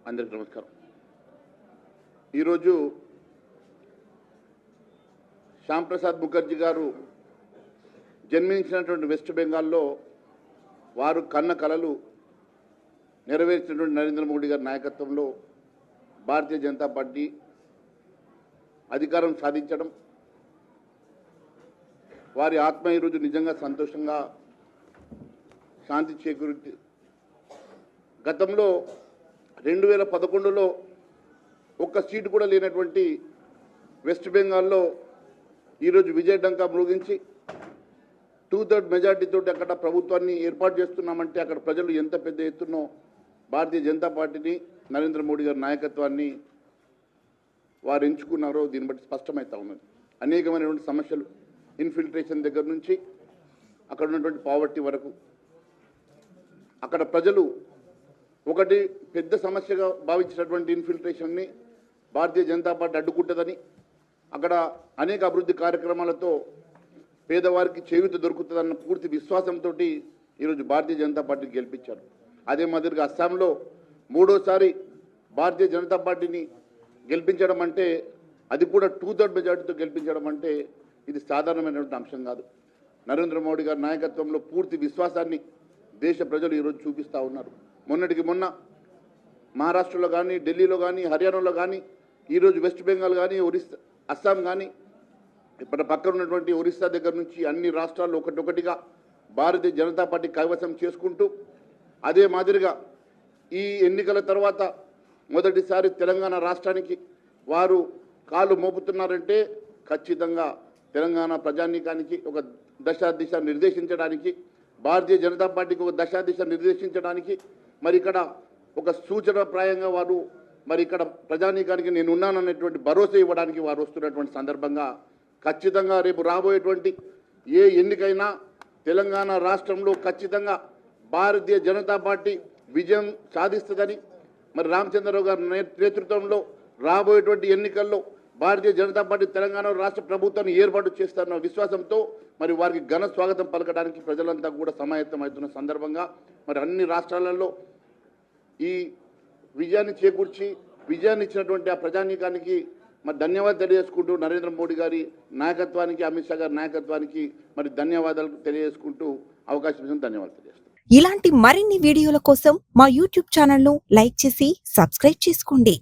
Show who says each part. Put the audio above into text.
Speaker 1: అందరికీ నమస్కారం. ఈరోజు శ్యామ్ ప్రసాద్ ముఖర్జీ గారు జన్మించినటువంటి వెస్ట్ బెంగాల్లో వారు కన్న కలలు నెరవేర్చినటువంటి నరేంద్ర మోడీ గారి నాయకత్వంలో భారతీయ జనతా పార్టీ అధికారం సాధించడం, వారి ఆత్మ ఈరోజు నిజంగా సంతోషంగా శాంతి చేకూరింది. గతంలో 2011లో ఒక్క సీటు కూడా లేనటువంటి వెస్ట్ బెంగాల్లో ఈరోజు విజయడంకా మ్రోగించి 2/3 మెజార్టీతో అక్కడ ప్రభుత్వాన్ని ఏర్పాటు చేస్తున్నామంటే అక్కడ ప్రజలు ఎంత పెద్ద ఎత్తున భారతీయ జనతా పార్టీని, నరేంద్ర మోడీ గారి నాయకత్వాన్ని వారు ఎంచుకున్నారో దీన్ని బట్టి స్పష్టమవుతా ఉన్నది. అనేకమైనటువంటి సమస్యలు, ఇన్ఫిల్ట్రేషన్ దగ్గర నుంచి అక్కడ ఉన్నటువంటి పావర్టీ వరకు అక్కడ ప్రజలు ఒకటి పెద్ద సమస్యగా భావించినటువంటి ఇన్ఫిల్ట్రేషన్ని భారతీయ జనతా పార్టీ అడ్డుకుంటుందని, అక్కడ అనేక అభివృద్ధి కార్యక్రమాలతో పేదవారికి చేయూత దొరుకుతుందన్న పూర్తి విశ్వాసంతో ఈరోజు భారతీయ జనతా పార్టీని గెలిపించారు. అదే మాదిరిగా అస్సాంలో మూడోసారి భారతీయ జనతా పార్టీని గెలిపించడం అంటే, అది కూడా 2/3 మెజార్టీతో గెలిపించడం అంటే ఇది సాధారణమైనటువంటి అంశం కాదు. నరేంద్ర మోడీ గారి నాయకత్వంలో పూర్తి విశ్వాసాన్ని దేశ ప్రజలు ఈరోజు చూపిస్తూ ఉన్నారు. మొన్నటికి మొన్న మహారాష్ట్రలో కానీ, ఢిల్లీలో కానీ, హర్యానాలో కానీ, ఈరోజు వెస్ట్ బెంగాల్ కానీ, ఒరిస్సా, అస్సాం కానీ, ఇప్పుడు పక్కన ఉన్నటువంటి ఒరిస్సా దగ్గర నుంచి అన్ని రాష్ట్రాల్లో ఒకటొకటిగా భారతీయ జనతా పార్టీ కైవసం చేసుకుంటూ, అదే మాదిరిగా ఈ ఎన్నికల తర్వాత మొదటిసారి తెలంగాణ రాష్ట్రానికి వారు కాలు మోపుతున్నారంటే ఖచ్చితంగా తెలంగాణ ప్రజానీకానికి ఒక దశాదిశ నిర్దేశించడానికి, భారతీయ జనతా పార్టీకి ఒక దశాదిశ నిర్దేశించడానికి, మరి ఇక్కడ ఒక సూచనప్రాయంగా వారు మరి ఇక్కడ ప్రజానీకానికి నేను ఉన్నాననేటువంటి భరోసా ఇవ్వడానికి వారు వస్తున్నటువంటి సందర్భంగా ఖచ్చితంగా రేపు రాబోయేటువంటి ఏ ఎన్నికైనా తెలంగాణ రాష్ట్రంలో ఖచ్చితంగా భారతీయ జనతా పార్టీ విజయం సాధిస్తుందని, మరి రామచంద్రరావు గారి నేతృత్వంలో రాబోయేటువంటి ఎన్నికల్లో భారతీయ జనతా పార్టీ తెలంగాణ రాష్ట్ర ప్రభుత్వాన్ని ఏర్పాటు చేస్తారన్న విశ్వాసంతో మరి వారికి ఘన స్వాగతం పలకడానికి ప్రజలంతా కూడా సమాయత్తమవుతున్న సందర్భంగా మరి అన్ని రాష్ట్రాలలో ఈ విజయాన్ని చేకూర్చి విజయాన్ని ఇచ్చినటువంటి ఆ ప్రజానీకానికి మరి ధన్యవాదాలు తెలియజేసుకుంటూ, నరేంద్ర మోడీ గారి నాయకత్వానికి, అమిత్ షా గారి నాయకత్వానికి మరి ధన్యవాదాలు తెలియజేసుకుంటూ అవకాశం ఇచ్చిన ధన్యవాదాలు తెలియజేస్తాను.
Speaker 2: ఇలాంటి మరిన్ని వీడియోల కోసం మా యూట్యూబ్ ఛానల్ను లైక్ చేసి సబ్స్క్రైబ్ చేసుకోండి.